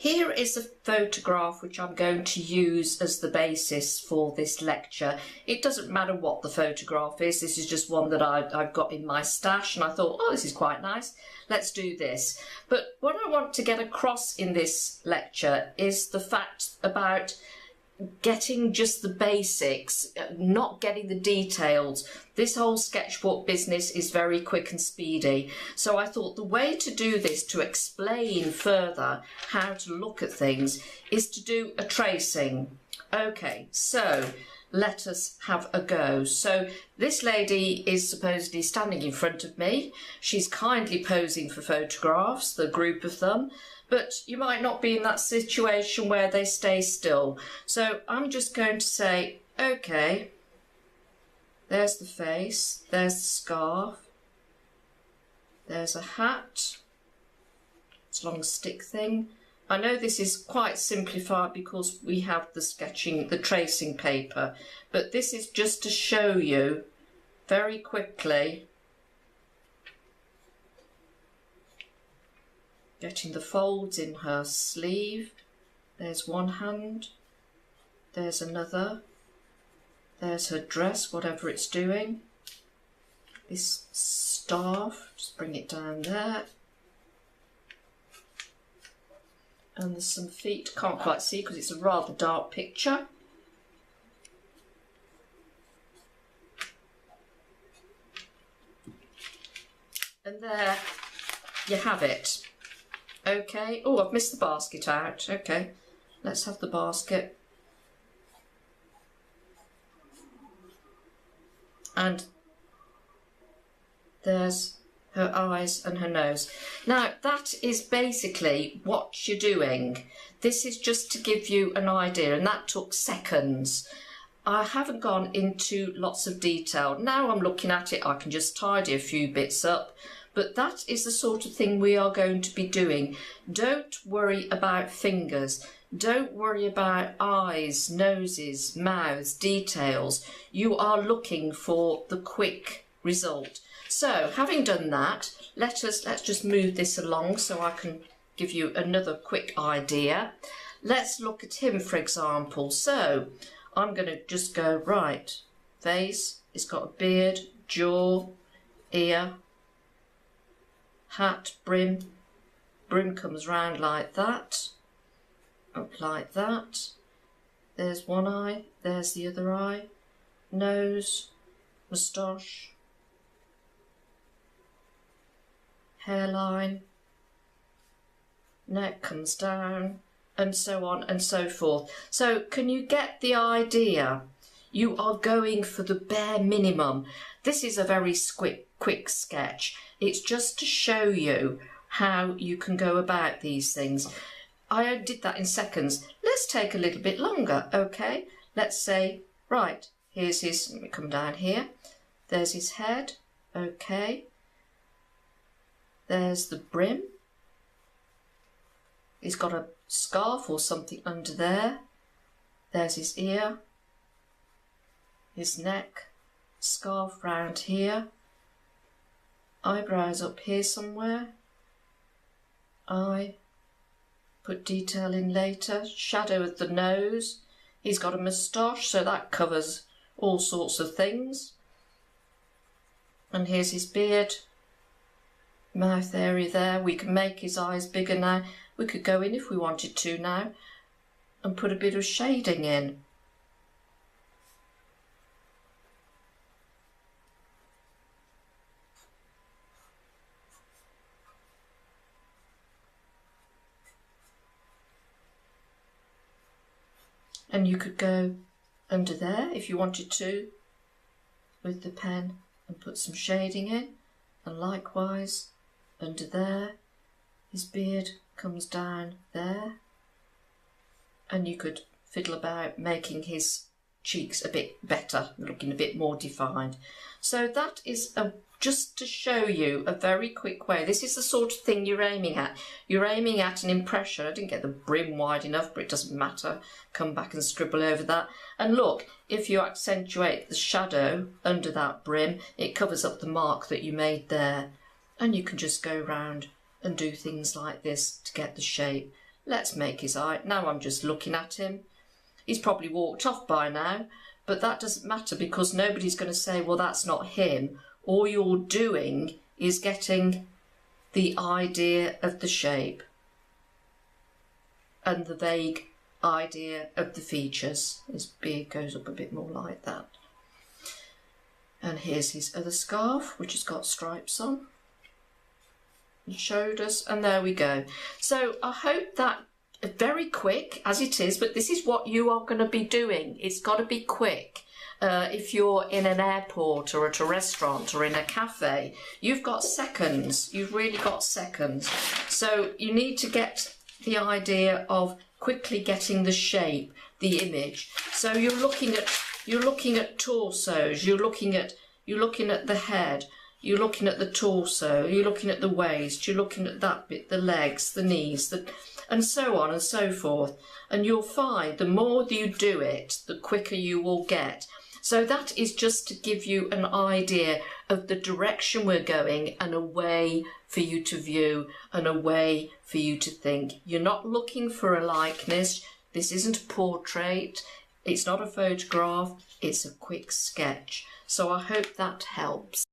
Here is a photograph which I'm going to use as the basis for this lecture. It doesn't matter what the photograph is, this is just one that I've got in my stash and I thought, oh, this is quite nice, let's do this. But what I want to get across in this lecture is the fact about getting just the basics, not getting the details. This whole sketchbook business is very quick and speedy. So I thought the way to do this, to explain further how to look at things, is to do a tracing. Okay, so let us have a go. So this lady is supposedly standing in front of me. She's kindly posing for photographs, the group of them. But you might not be in that situation where they stay still. So I'm just going to say, okay, there's the face, there's the scarf, there's a hat, it's a long stick thing. I know this is quite simplified because we have the sketching, the tracing paper, but this is just to show you very quickly getting the folds in her sleeve. There's one hand, there's another, there's her dress, whatever it's doing. This staff, just bring it down there. And there's some feet, can't quite see because it's a rather dark picture. And there you have it. Okay, oh, I've missed the basket out. Okay, let's have the basket. And there's her eyes and her nose. Now, that is basically what you're doing. This is just to give you an idea, and that took seconds. I haven't gone into lots of detail. Now I'm looking at it, I can just tidy a few bits up. But that is the sort of thing we are going to be doing. Don't worry about fingers. Don't worry about eyes, noses, mouths, details. You are looking for the quick result. So, having done that, let's just move this along so I can give you another quick idea. Let's look at him, for example. So, I'm going to just go, right, face, it's got a beard, jaw, ear, hat, brim comes round like that, up like that, there's one eye, there's the other eye, nose, moustache, hairline, neck comes down, and so on and so forth. So can you get the idea? You are going for the bare minimum. This is a very quick sketch. It's just to show you how you can go about these things. I did that in seconds. Let's take a little bit longer, okay? Let's say, right, here's his, let me come down here. There's his head, okay. There's the brim. He's got a scarf or something under there. There's his ear, his neck, scarf round here, eyebrows up here somewhere, eye, put detail in later, shadow of the nose, he's got a moustache so that covers all sorts of things, and here's his beard, mouth area there. We can make his eyes bigger now, we could go in if we wanted to now and put a bit of shading in. And you could go under there if you wanted to with the pen and put some shading in, and likewise under there, his beard comes down there, and you could fiddle about making his cheeks a bit better, looking a bit more defined. So that is just to show you a very quick way. This is the sort of thing you're aiming at. You're aiming at an impression. I didn't get the brim wide enough, but it doesn't matter. Come back and scribble over that. And look, if you accentuate the shadow under that brim, it covers up the mark that you made there. And you can just go round and do things like this to get the shape. Let's make his eye. Now I'm just looking at him. He's probably walked off by now, but that doesn't matter because nobody's going to say, well, that's not him. All you're doing is getting the idea of the shape and the vague idea of the features. His beard goes up a bit more like that. And here's his other scarf, which has got stripes on. And shoulders, and there we go. So I hope that, very quick as it is, but this is what you are going to be doing. It's got to be quick. If you're in an airport or at a restaurant or in a cafe, you've got seconds. You've really got seconds. So you need to get the idea of quickly getting the shape, the image. So you're looking at torsos. You're looking at the head. You're looking at the torso. You're looking at the waist. You're looking at that bit, the legs, the knees, and so on and so forth. And you'll find the more you do it, the quicker you will get. So that is just to give you an idea of the direction we're going and a way for you to view and a way for you to think. You're not looking for a likeness. This isn't a portrait. It's not a photograph. It's a quick sketch. So I hope that helps.